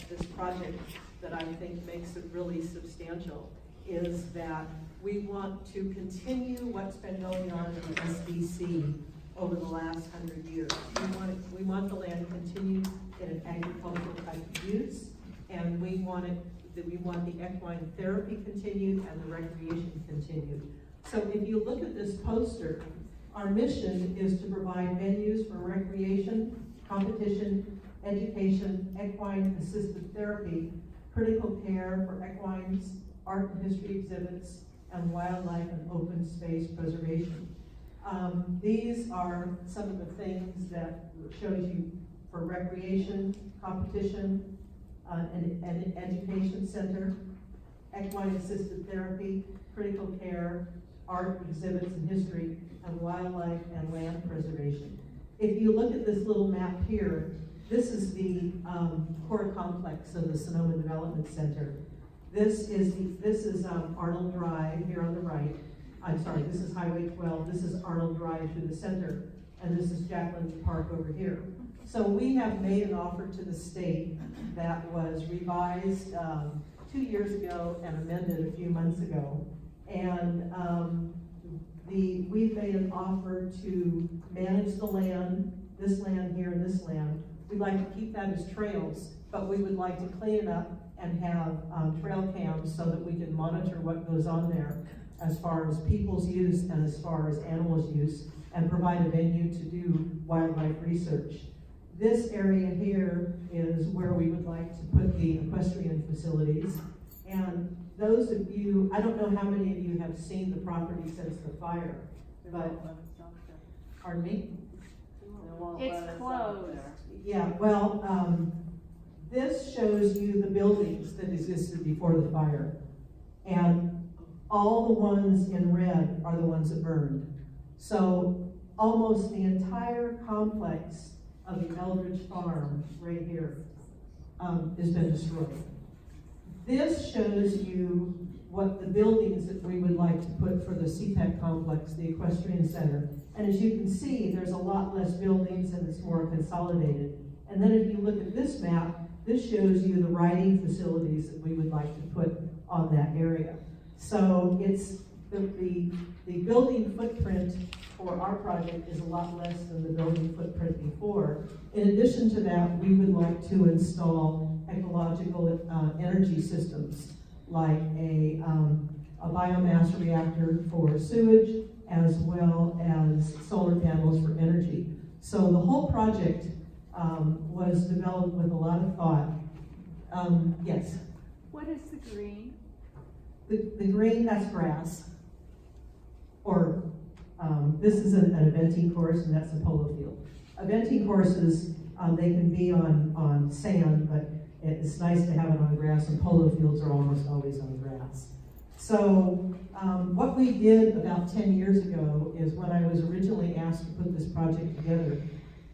this project that I think makes it really substantial is that we want to continue what's been going on in the SDC over the last 100 years. We want the land continued in an agricultural type of use, and we want the equine therapy continued and the recreation continued. So if you look at this poster, our mission is to provide venues for recreation, competition, education, equine assisted therapy, critical care for equines, art and history exhibits, and wildlife and open space preservation. These are some of the things that shows you for recreation, competition, an education center, equine assisted therapy, critical care, art exhibits and history, and wildlife and land preservation. If you look at this little map here, this is the core complex of the Sonoma Development Center. This is Arnold Drive here on the right. I'm sorry, this is Highway 12. This is Arnold Drive through the center, and this is Jacqueline Park over here. So we have made an offer to the state that was revised 2 years ago and amended a few months ago. And we've made an offer to manage the land, this land here and this land. We'd like to keep that as trails, but we would like to clean it up and have trail cams so that we can monitor what goes on there as far as people's use and as far as animals' use, and provide a venue to do wildlife research. This area here is where we would like to put the equestrian facilities. And those of you, I don't know how many of you have seen the property since the fire, but, pardon me? It's closed. Yeah, well, this shows you the buildings that existed before the fire. And all the ones in red are the ones that burned. So almost the entire complex of the Eldridge Farm right here has been destroyed. This shows you what the buildings that we would like to put for the CPEC complex, the Equestrian Center. And as you can see, there's a lot less buildings and it's more consolidated. And then if you look at this map, this shows you the riding facilities that we would like to put on that area. So it's the building footprint for our project is a lot less than the building footprint before. In addition to that, we would like to install ecological energy systems like a biomass reactor for sewage, as well as solar panels for energy. So the whole project was developed with a lot of thought. Yes? What is the green? The green, that's grass. Or this is an eventing course, and that's a polo field. Eventing courses, they can be on sand, but it's nice to have it on grass, and polo fields are almost always on grass. So what we did about 10 years ago is when I was originally asked to put this project together,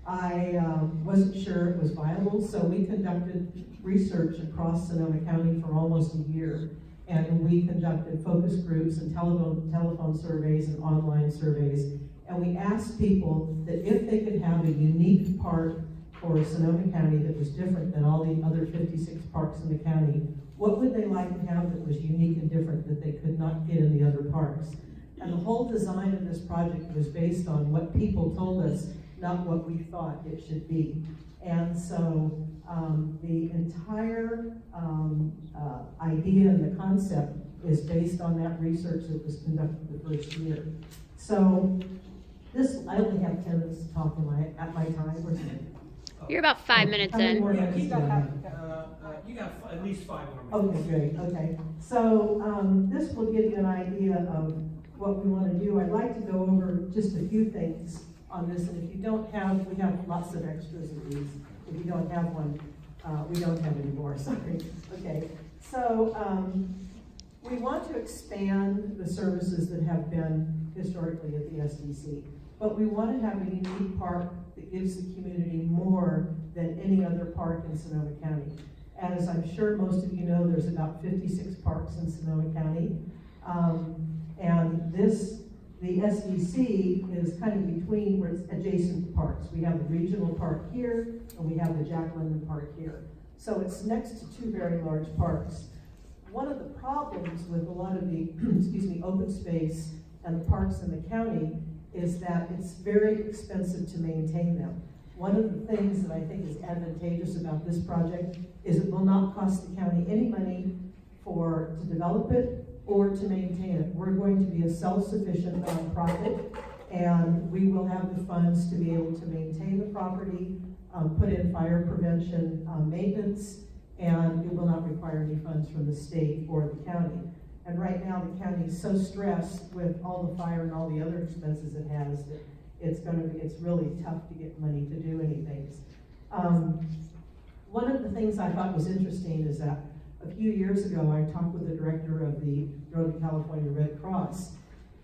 I wasn't sure it was viable, so we conducted research across Sonoma County for almost a year. And we conducted focus groups and telephone surveys and online surveys. And we asked people that if they could have a unique park for Sonoma County that was different than all the other 56 parks in the county, what would they like to have that was unique and different that they could not get in the other parks? And the whole design of this project was based on what people told us, not what we thought it should be. And so the entire idea and the concept is based on that research that was conducted the first year. So this, I only have 10 minutes to talk at my time. Or You're about 5 minutes how many in. more minutes do I have? You got at least 5 more minutes. Okay, great, okay. So this will give you an idea of what we want to do. I'd like to go over just a few things on this, and if you don't have, we have lots of extras of these. If you don't have one, we don't have any more, sorry. Okay, so we want to expand the services that have been historically at the SDC, but we want to have a unique park that gives the community more than any other park in Sonoma County. As I'm sure most of you know, there's about 56 parks in Sonoma County, and the SDC is kind of between where it's adjacent to parks. We have the regional park here, and we have the Jack London Park here. So it's next to two very large parks. One of the problems with a lot of the, open space and the parks in the county is that it's very expensive to maintain them. One of the things that I think is advantageous about this project is it will not cost the county any money to develop it or to maintain it. We're going to be a self-sufficient nonprofit, and we will have the funds to be able to maintain the property, put in fire prevention maintenance, and it will not require any funds from the state or the county. And right now, the county is so stressed with all the fire and all the other expenses it has that it's really tough to get money to do anything. One of the things I thought was interesting is that a few years ago, I talked with the director of the Northern California Red Cross,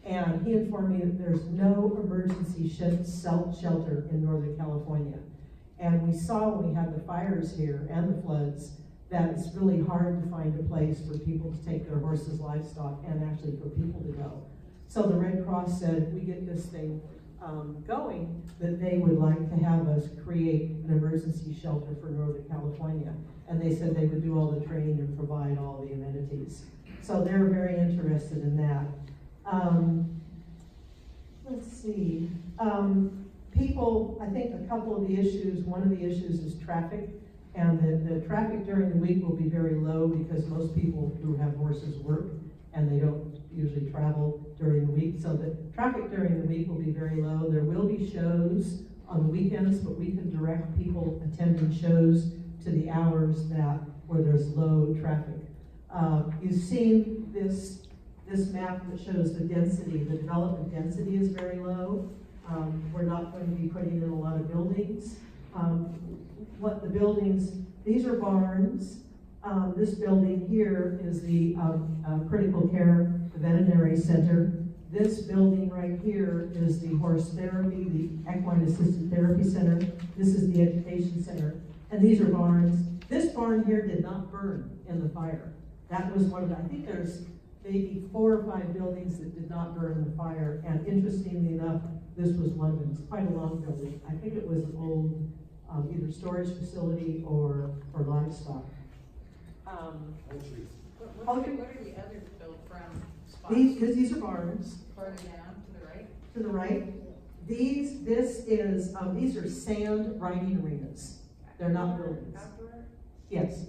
and he informed me that there's no emergency shelter in Northern California. And we saw when we had the fires here and the floods that it's really hard to find a place for people to take their horses, livestock, and actually for people to go. So the Red Cross said if we get this thing going, that they would like to have us create an emergency shelter for Northern California. And they said they would do all the training and provide all the amenities. So they're very interested in that. Let's see. People, I think a couple of the issues, one of the issues is traffic. And the traffic during the week will be very low because most people who have horses work and they don't usually travel during the week. So the traffic during the week will be very low. There will be shows on the weekends, but we can direct people attending shows to the hours where there's low traffic. You've seen this map that shows the density. The development density is very low. We're not going to be putting in a lot of buildings. What the buildings, these are barns. This building here is the critical care veterinary center. This building right here is the horse therapy, the equine assisted therapy center. This is the education center. And these are barns. This barn here did not burn in the fire. That was one of the, I think there's maybe 4 or 5 buildings that did not burn in the fire. And interestingly enough, this was one of them. It's quite a long building. I think it was an old either storage facility or livestock. What are the others built from? Spots? These are barns. Further down to the right? To the right. These are sand riding arenas. They're not buildings. Outdoor? Yes,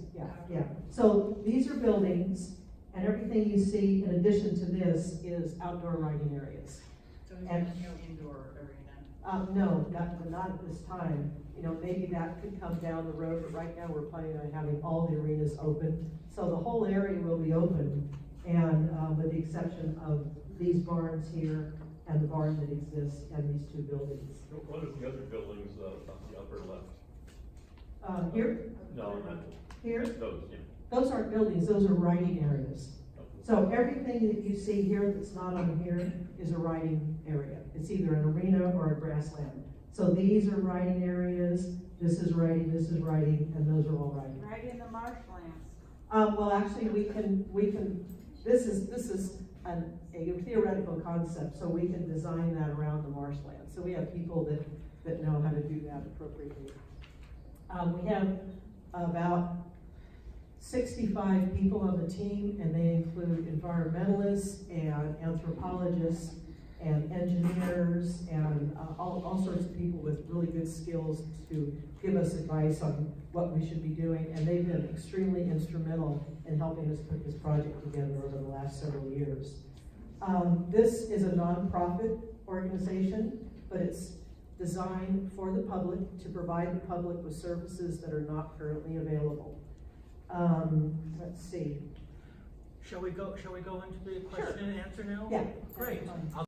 yeah. So these are buildings, and everything you see in addition to this is outdoor riding areas. So there's no indoor arena? No, not at this time. You know, maybe that could come down the road, but right now we're planning on having all the arenas open. So the whole area will be open, and with the exception of these barns here and the barn that exists and these 2 buildings. What is the other buildings up the upper left? Here? No, not Here? those, yeah. Those aren't buildings, those are riding areas. So everything that you see here that's not on here is a riding area. It's either an arena or a grassland. So these are riding areas, this is riding, and those are all riding. Right in the marshlands. Well, actually, we can. This is a theoretical concept, so we can design that around the marshland. So we have people that know how to do that appropriately. We have about 65 people on the team, and they include environmentalists and anthropologists and engineers and all sorts of people with really good skills to give us advice on what we should be doing. And they've been extremely instrumental in helping us put this project together over the last several years. This is a nonprofit organization, but it's designed for the public to provide the public with services that are not currently available. Let's see. Shall we go into the question and answer now? Yeah. Great.